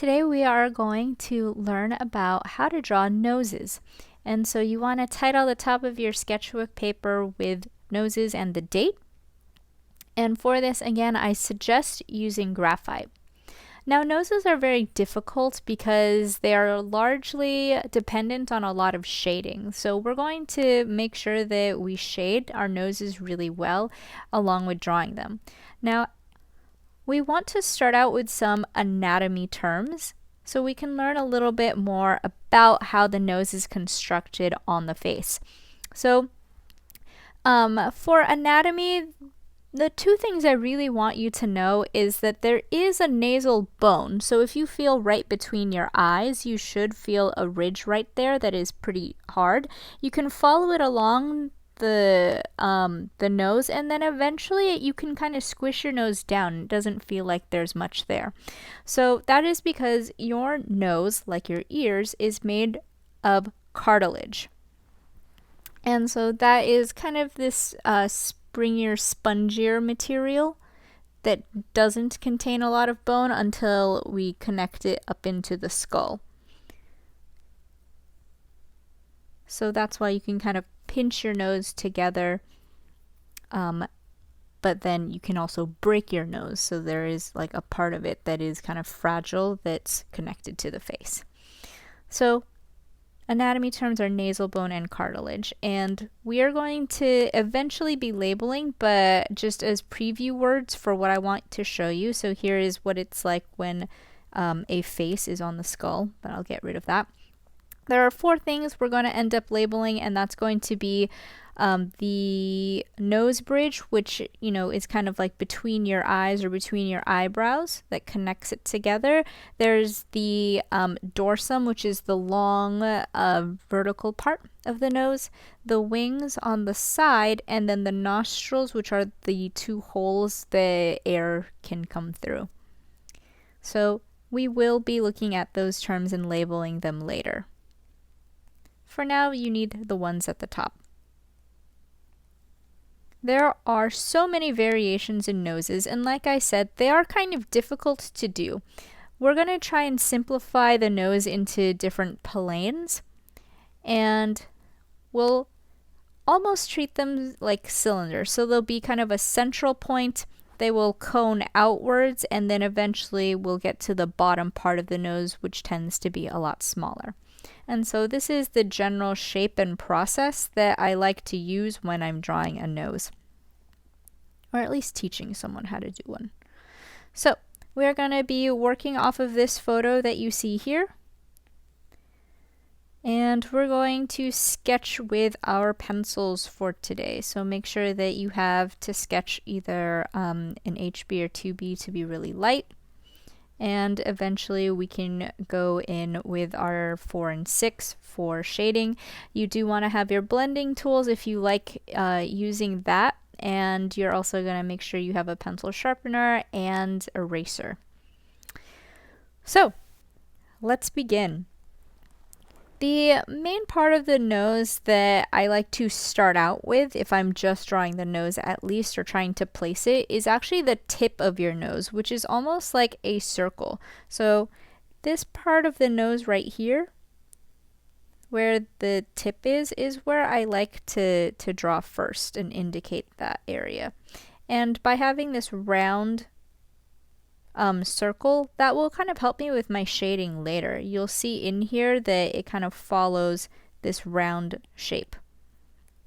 Today we are going to learn about how to draw noses. And so you want to title the top of your sketchbook paper with noses and the date. And for this, again, I suggest using graphite. Now, noses are very difficult because they are largely dependent on a lot of shading. So we're going to make sure that we shade our noses really well along with drawing them. Now, we want to start out with some anatomy terms so we can learn a little bit more about how the nose is constructed on the face. So for anatomy, the two things I really want you to know is that there is a nasal bone. So if you feel right between your eyes, you should feel a ridge right there that is pretty hard. You can follow it along the nose, and then eventually you can kind of squish your nose down. It doesn't feel like there's much there. So that is because your nose, like your ears, is made of cartilage. And so that is kind of this springier, spongier material that doesn't contain a lot of bone until we connect it up into the skull. So that's why you can kind of pinch your nose together, but then you can also break your nose. So there is like a part of it that is kind of fragile that's connected to the face. So anatomy terms are nasal bone and cartilage, and we are going to eventually be labeling, but just as preview words for what I want to show you. So here is what it's like when a face is on the skull, but I'll get rid of that. There are 4 things we're going to end up labeling, and that's going to be the nose bridge, which, you know, is kind of like between your eyes or between your eyebrows that connects it together. There's the dorsum, which is the long vertical part of the nose, the wings on the side, and then the nostrils, which are the 2 holes the air can come through. So we will be looking at those terms and labeling them later. For now, you need the ones at the top. There are so many variations in noses, and like I said, they are kind of difficult to do. We're going to try and simplify the nose into different planes, and we'll almost treat them like cylinders. So there'll be kind of a central point, they will cone outwards, and then eventually we'll get to the bottom part of the nose, which tends to be a lot smaller. And so this is the general shape and process that I like to use when I'm drawing a nose, or at least teaching someone how to do one. So we're going to be working off of this photo that you see here, and we're going to sketch with our pencils for today. So make sure that you have to sketch either an HB or 2B to be really light. And eventually we can go in with our 4 and 6 for shading. You do want to have your blending tools if you like using that, and you're also going to make sure you have a pencil sharpener and eraser. So let's begin. The main part of the nose that I like to start out with, if I'm just drawing the nose at least or trying to place it, is actually the tip of your nose, which is almost like a circle. So this part of the nose right here, where the tip is where I like to draw first and indicate that area. And by having this round circle, that will kind of help me with my shading later. You'll see in here that it kind of follows this round shape.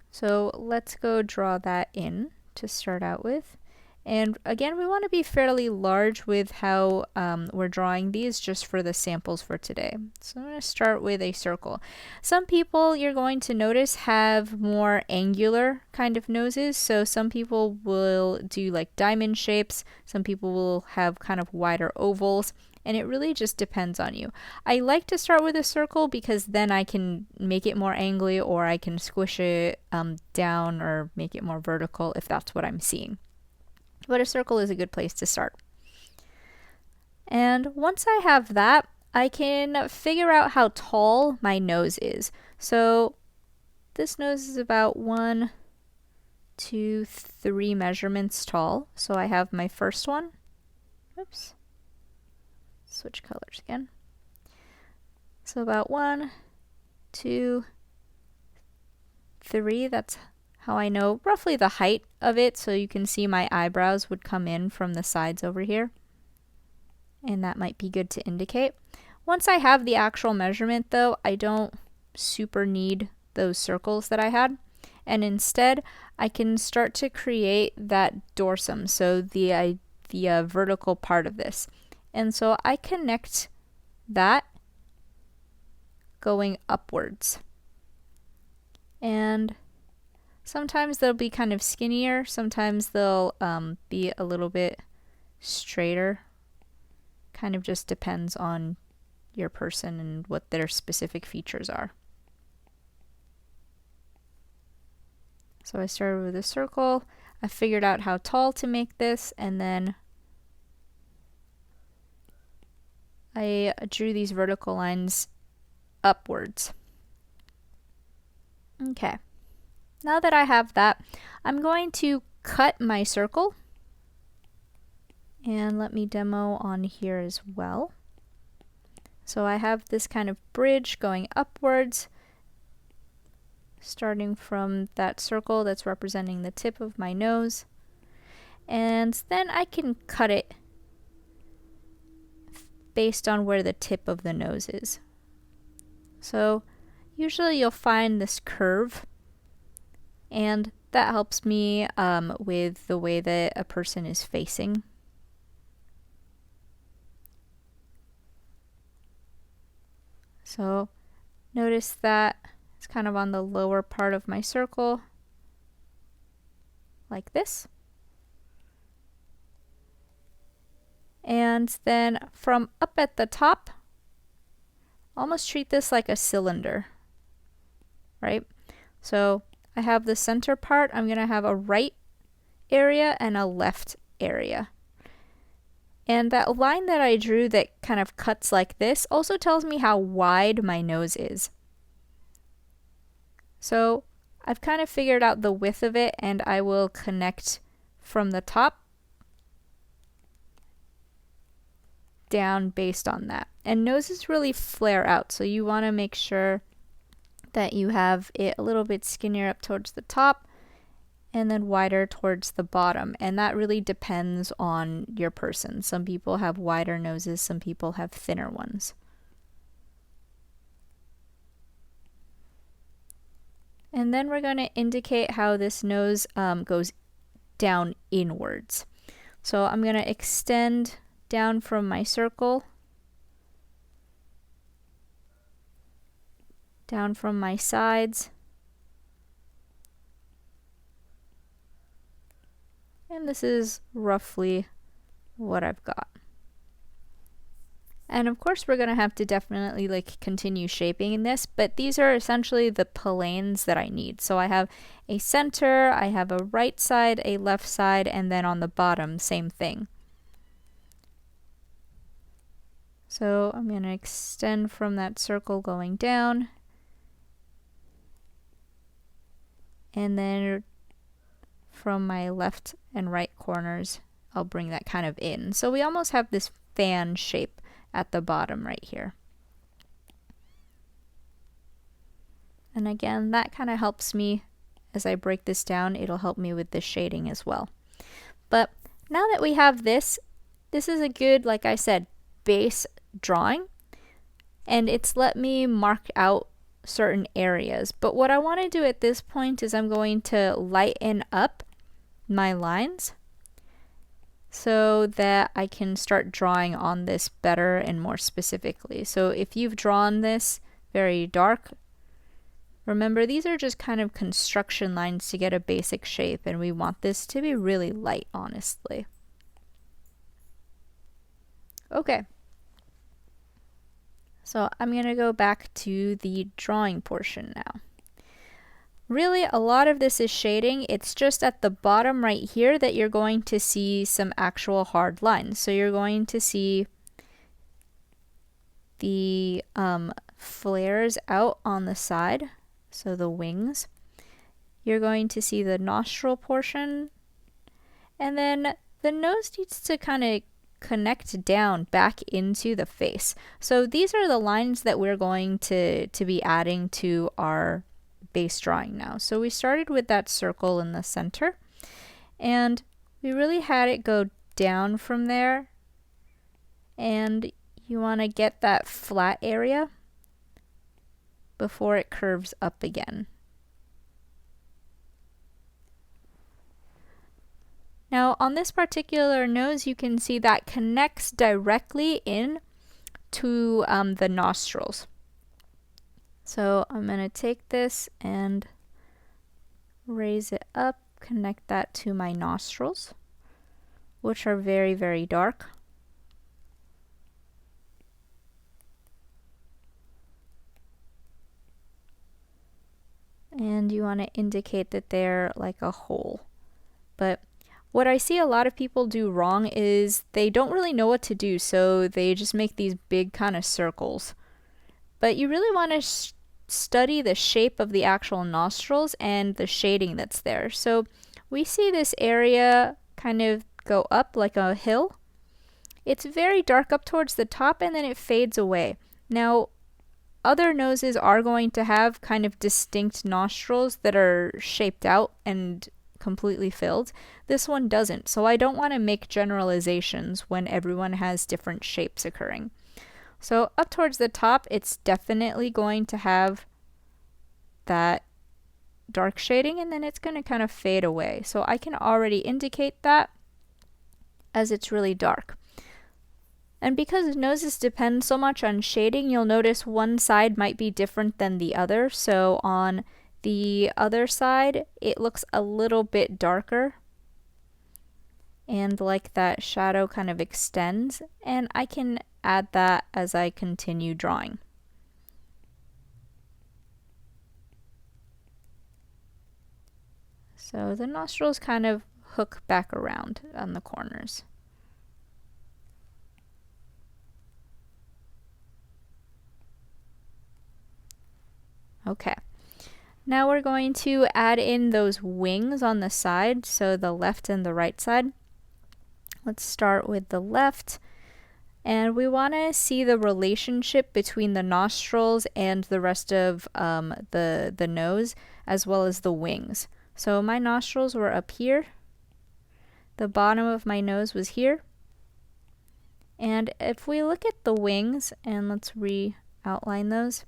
So let's go draw that in to start out with. And again, we want to be fairly large with how we're drawing these just for the samples for today. So I'm going to start with a circle. Some people, you're going to notice, have more angular kind of noses. So some people will do like diamond shapes. Some people will have kind of wider ovals. And it really just depends on you. I like to start with a circle because then I can make it more angly, or I can squish it down or make it more vertical if that's what I'm seeing. But a circle is a good place to start. And once I have that, I can figure out how tall my nose is. So this nose is about 1, 2, 3 measurements tall. So I have my first one. Oops. switch colors again. So about 1, 2, 3, that's how I know roughly the height of it, so you can see my eyebrows would come in from the sides over here. And that might be good to indicate. Once I have the actual measurement though, I don't super need those circles that I had. And instead, I can start to create that dorsum, so the vertical part of this. And so I connect that going upwards. And sometimes they'll be kind of skinnier, sometimes they'll be a little bit straighter. Kind of just depends on your person and what their specific features are. So I started with a circle, I figured out how tall to make this, and then I drew these vertical lines upwards. Okay, now that I have that, I'm going to cut my circle, and let me demo on here as well. So I have this kind of bridge going upwards, starting from that circle that's representing the tip of my nose, and then I can cut it based on where the tip of the nose is. So usually you'll find this curve, and that helps me with the way that a person is facing. So notice that it's kind of on the lower part of my circle, like this. And then from up at the top, almost treat this like a cylinder, right? So I have the center part, I'm going to have a right area and a left area. And that line that I drew that kind of cuts like this also tells me how wide my nose is. So I've kind of figured out the width of it, and I will connect from the top down based on that. And noses really flare out, so you want to make sure that you have it a little bit skinnier up towards the top and then wider towards the bottom. And that really depends on your person. Some people have wider noses, some people have thinner ones. And then we're going to indicate how this nose goes down inwards. So I'm going to extend down from my circle, down from my sides, and this is roughly what I've got. And of course we're going to have to definitely continue shaping in this, but these are essentially the planes that I need. So I have a center, I have a right side, a left side, and then on the bottom, same thing. So I'm going to extend from that circle going down, and then from my left and right corners, I'll bring that kind of in. So we almost have this fan shape at the bottom right here. And again, that kind of helps me as I break this down. It'll help me with the shading as well. But now that we have this, this is a good, like I said, base drawing, and it's let me mark out certain areas. But what I want to do at this point is I'm going to lighten up my lines so that I can start drawing on this better and more specifically. So if you've drawn this very dark, remember these are just kind of construction lines to get a basic shape, and we want this to be really light, honestly. Okay. So I'm going to go back to the drawing portion now. Really, a lot of this is shading. It's just at the bottom right here that you're going to see some actual hard lines. So you're going to see the flares out on the side, so the wings. You're going to see the nostril portion, and then the nose needs to kind of connect down back into the face. So these are the lines that we're going to be adding to our base drawing now. So we started with that circle in the center, and we really had it go down from there, and you want to get that flat area before it curves up again. Now on this particular nose, you can see that connects directly in to the nostrils. So I'm going to take this and raise it up, connect that to my nostrils, which are very, very dark. And you want to indicate that they're like a hole. But what I see a lot of people do wrong is they don't really know what to do, so they just make these big kind of circles. But you really want to study the shape of the actual nostrils and the shading that's there. So we see this area kind of go up like a hill. It's very dark up towards the top, and then it fades away. Now, other noses are going to have kind of distinct nostrils that are shaped out and completely filled. This one doesn't, so I don't want to make generalizations when everyone has different shapes occurring. So up towards the top, it's definitely going to have that dark shading, and then it's going to kind of fade away. So I can already indicate that as it's really dark. And because noses depend so much on shading, you'll notice one side might be different than the other. So on the other side, it looks a little bit darker, and like that shadow kind of extends, and I can add that as I continue drawing. So the nostrils kind of hook back around on the corners. Okay. Now we're going to add in those wings on the side, so the left and the right side. Let's start with the left, and we want to see the relationship between the nostrils and the rest of the nose, as well as the wings. So my nostrils were up here, the bottom of my nose was here, and if we look at the wings, and let's re-outline those,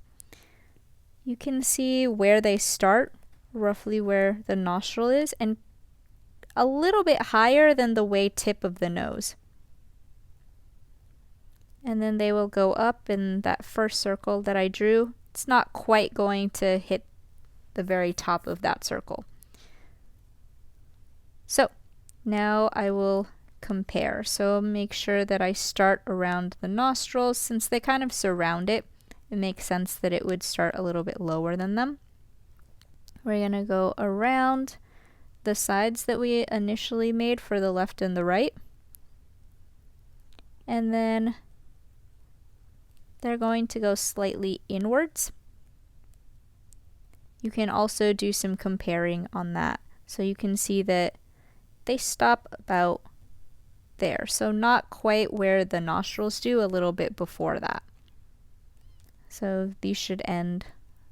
you can see where they start, roughly where the nostril is, and a little bit higher than the way tip of the nose. And then they will go up in that first circle that I drew. It's not quite going to hit the very top of that circle. So now I will compare. So make sure that I start around the nostrils. Since they kind of surround it, it makes sense that it would start a little bit lower than them. We're going to go around the sides that we initially made for the left and the right. And then they're going to go slightly inwards. You can also do some comparing on that. So you can see that they stop about there. So not quite where the nostrils do, a little bit before that. So these should end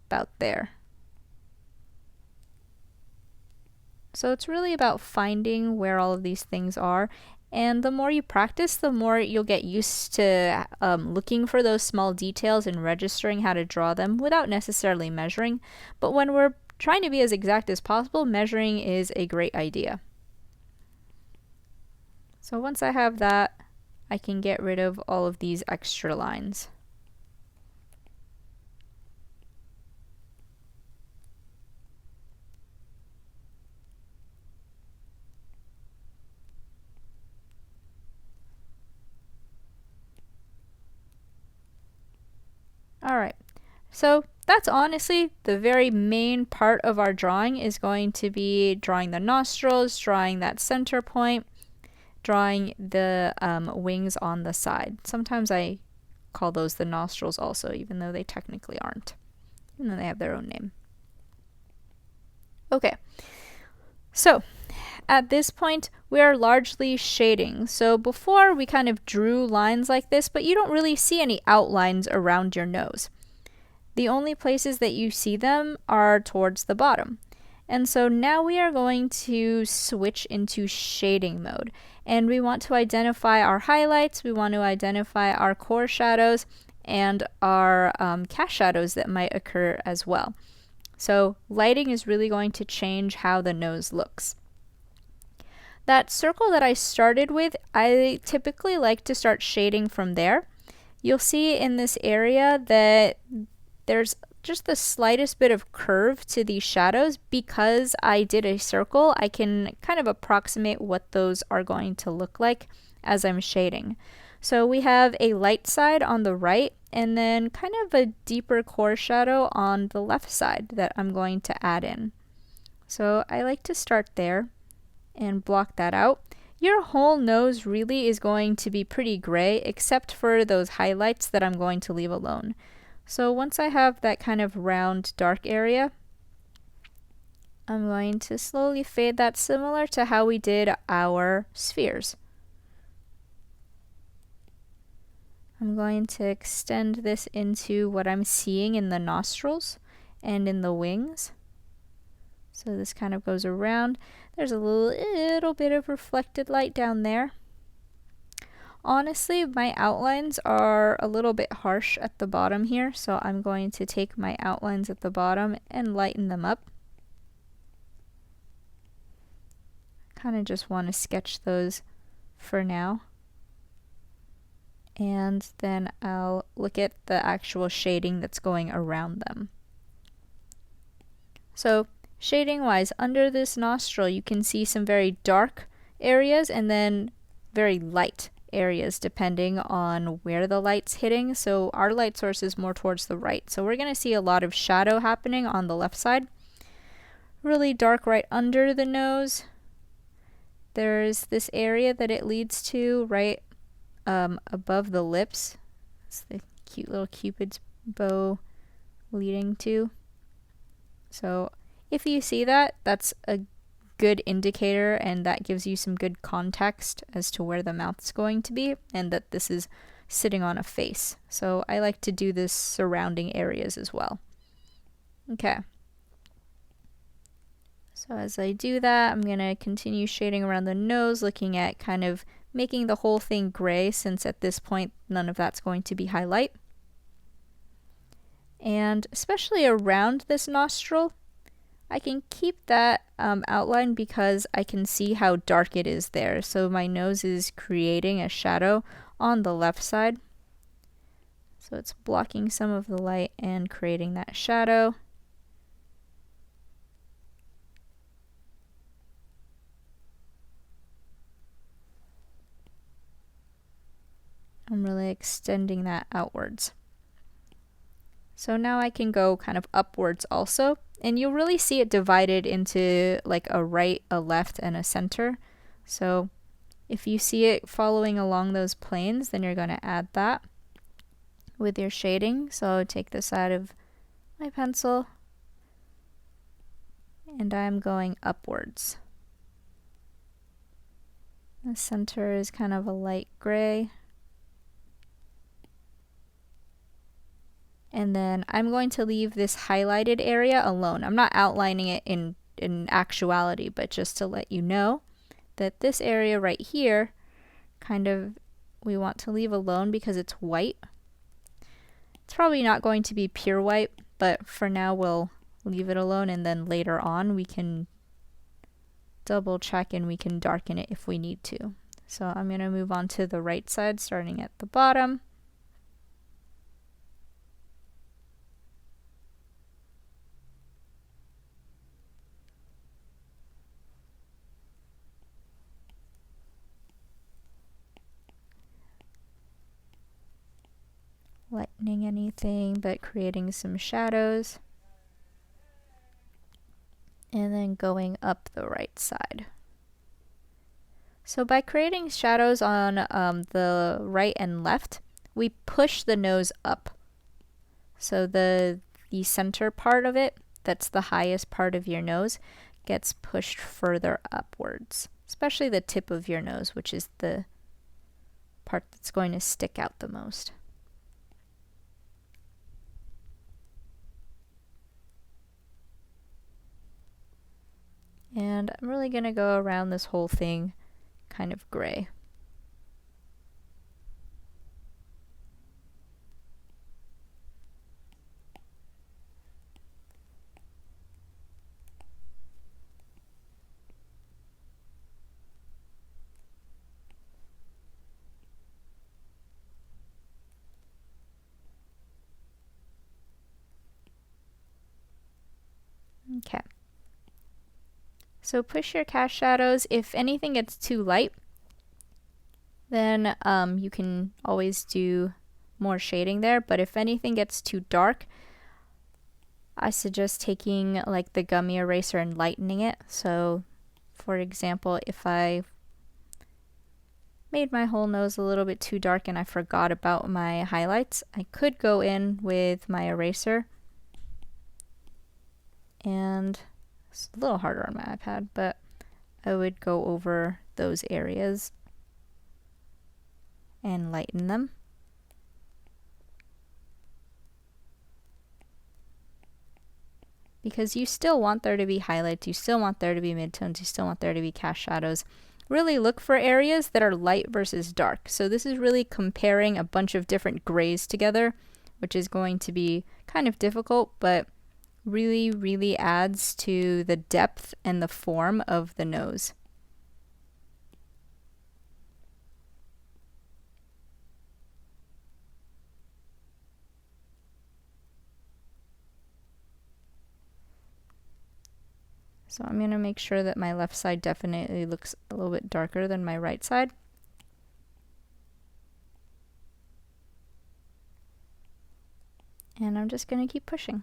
about there. So it's really about finding where all of these things are, and the more you practice, the more you'll get used to looking for those small details and registering how to draw them without necessarily measuring. But when we're trying to be as exact as possible, measuring is a great idea. So once I have that, I can get rid of all of these extra lines. Alright, so that's honestly the very main part of our drawing, is going to be drawing the nostrils, drawing that center point, drawing the wings on the side. Sometimes I call those the nostrils also, even though they technically aren't, and then they have their own name. Okay, so At this point, we are largely shading. So before we kind of drew lines like this, but you don't really see any outlines around your nose. The only places that you see them are towards the bottom. And so now we are going to switch into shading mode. And we want to identify our highlights, we want to identify our core shadows, and our cast shadows that might occur as well. So lighting is really going to change how the nose looks. That circle that I started with, I typically like to start shading from there. You'll see in this area that there's just the slightest bit of curve to these shadows. Because I did a circle, I can kind of approximate what those are going to look like as I'm shading. So we have a light side on the right, and then kind of a deeper core shadow on the left side that I'm going to add in. So I like to start there and block that out. Your whole nose really is going to be pretty gray, except for those highlights that I'm going to leave alone. So once I have that kind of round dark area, I'm going to slowly fade that, similar to how we did our spheres. I'm going to extend this into what I'm seeing in the nostrils and in the wings. So this kind of goes around. There's a little bit of reflected light down there. Honestly, my outlines are a little bit harsh at the bottom here, so I'm going to take my outlines at the bottom and lighten them up. Kind of just want to sketch those for now. And then I'll look at the actual shading that's going around them. So shading wise, under this nostril you can see some very dark areas and then very light areas depending on where the light's hitting. So our light source is more towards the right, so we're going to see a lot of shadow happening on the left side. Really dark right under the nose. There's this area that it leads to right above the lips. It's the cute little Cupid's bow leading to. So if you see that, that's a good indicator, and that gives you some good context as to where the mouth's going to be and that this is sitting on a face. So I like to do this surrounding areas as well. Okay. So as I do that, I'm going to continue shading around the nose, looking at kind of making the whole thing gray, since at this point none of that's going to be highlight. And especially around this nostril, I can keep that outline because I can see how dark it is there. So my nose is creating a shadow on the left side. So it's blocking some of the light and creating that shadow. I'm really extending that outwards. So now I can go kind of upwards also, and you'll really see it divided into like a right, a left, and a center. So if you see it following along those planes, then you're going to add that with your shading. So take the side of my pencil and I'm going upwards. The center is kind of a light gray. And then I'm going to leave this highlighted area alone. I'm not outlining it in actuality, but just to let you know that this area right here, kind of, we want to leave alone because it's white. It's probably not going to be pure white, but for now we'll leave it alone, and then later on we can double check and we can darken it if we need to. So I'm going to move on to the right side, starting at the bottom. Lightening anything, but creating some shadows. And then going up the right side. So by creating shadows on the right and left, we push the nose up. So the center part of it, that's the highest part of your nose, gets pushed further upwards, especially the tip of your nose, which is the part that's going to stick out the most. And I'm really going to go around this whole thing kind of gray. Okay. So push your cast shadows. If anything gets too light, then you can always do more shading there. But if anything gets too dark, I suggest taking like the gummy eraser and lightening it. So for example, if I made my whole nose a little bit too dark and I forgot about my highlights, I could go in with my eraser, and it's a little harder on my iPad, but I would go over those areas and lighten them. Because you still want there to be highlights, you still want there to be midtones, you still want there to be cast shadows. Really look for areas that are light versus dark. So this is really comparing a bunch of different grays together, which is going to be kind of difficult, but really adds to the depth and the form of the nose. So I'm going to make sure that my left side definitely looks a little bit darker than my right side. And I'm just going to keep pushing.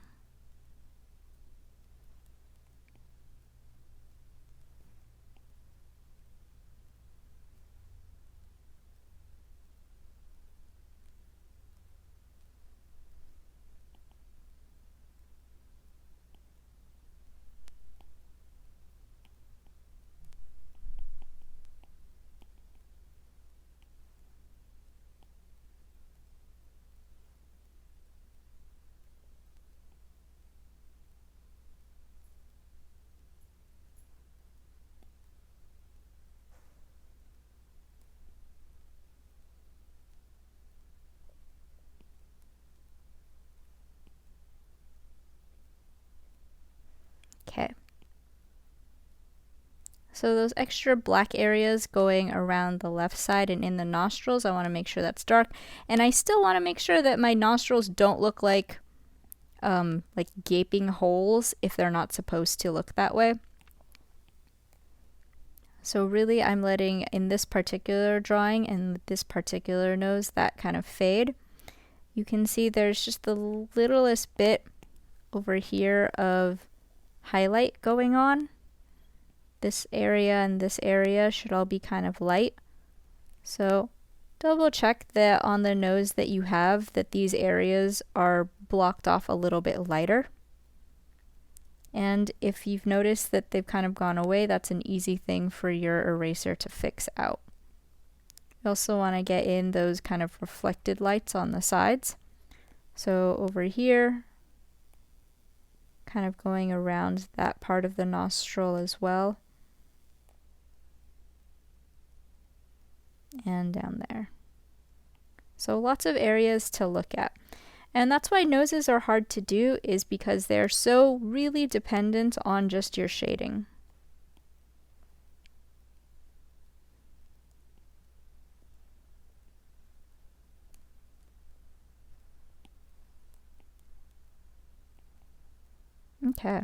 Okay. So those extra black areas going around the left side and in the nostrils, I want to make sure that's dark. And I still want to make sure that my nostrils don't look like gaping holes if they're not supposed to look that way. So really I'm letting, in this particular drawing and this particular nose, that kind of fade. You can see there's just the littlest bit over here of highlight going on. This area and this area should all be kind of light. So double check that on the nose that you have, that these areas are blocked off a little bit lighter. And if you've noticed that they've kind of gone away, that's an easy thing for your eraser to fix out. You also want to get in those kind of reflected lights on the sides. So over here, kind of going around that part of the nostril as well. And down there. So lots of areas to look at. And that's why noses are hard to do, is because they're so really dependent on just your shading. Okay.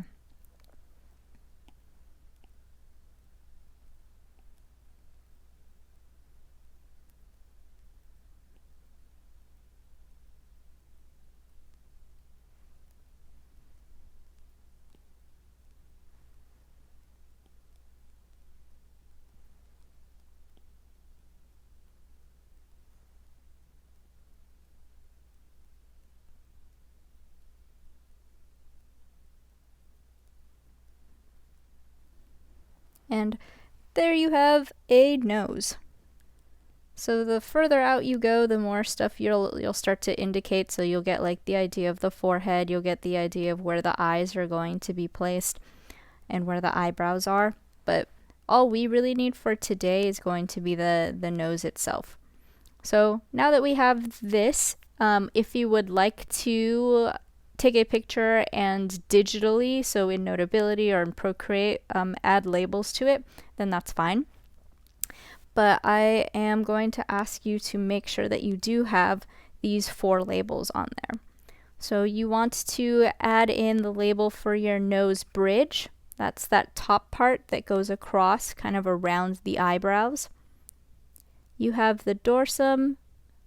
And there you have a nose. So the further out you go, the more stuff you'll start to indicate. So you'll get like the idea of the forehead, you'll get the idea of where the eyes are going to be placed and where the eyebrows are. But all we really need for today is going to be the nose itself. So now that we have this, if you would like to take a picture and digitally, so in Notability or in Procreate, add labels to it, then that's fine. But I am going to ask you to make sure that you do have these 4 labels on there. So you want to add in the label for your nose bridge. That's that top part that goes across kind of around the eyebrows. You have the dorsum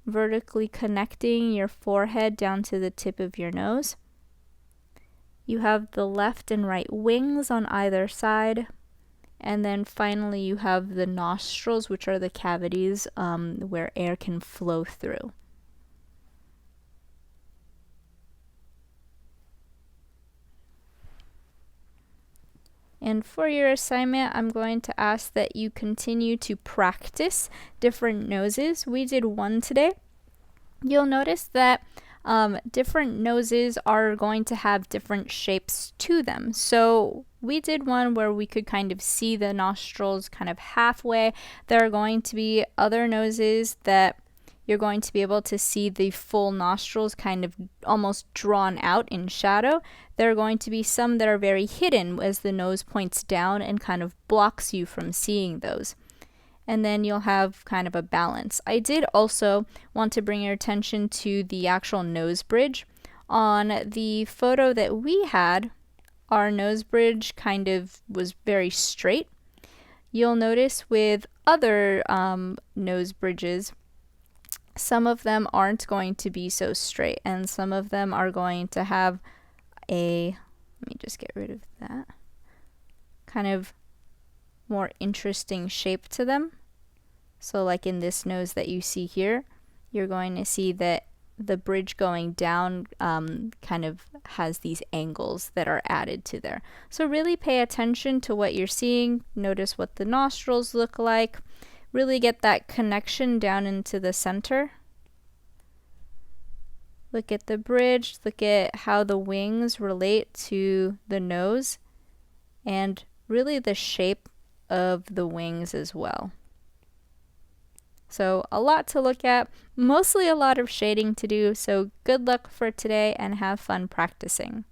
vertically connecting your forehead down to the tip of your nose. You have the left and right wings on either side. And then finally you have the nostrils, which are the cavities where air can flow through. And for your assignment, I'm going to ask that you continue to practice different noses. We did one today. You'll notice that different noses are going to have different shapes to them. So we did one where we could kind of see the nostrils kind of halfway. There are going to be other noses that you're going to be able to see the full nostrils kind of almost drawn out in shadow. There are going to be some that are very hidden as the nose points down and kind of blocks you from seeing those. And then you'll have kind of a balance. I did also want to bring your attention to the actual nose bridge. On the photo that we had, our nose bridge kind of was very straight. You'll notice with other nose bridges, some of them aren't going to be so straight, and some of them are going to have let me just get rid of that, kind of more interesting shape to them. So like in this nose that you see here, you're going to see that the bridge going down kind of has these angles that are added to there. So really pay attention to what you're seeing. Notice what the nostrils look like. Really get that connection down into the center. Look at the bridge, look at how the wings relate to the nose, and really the shape of the wings as well. So a lot to look at, mostly a lot of shading to do, so good luck for today and have fun practicing.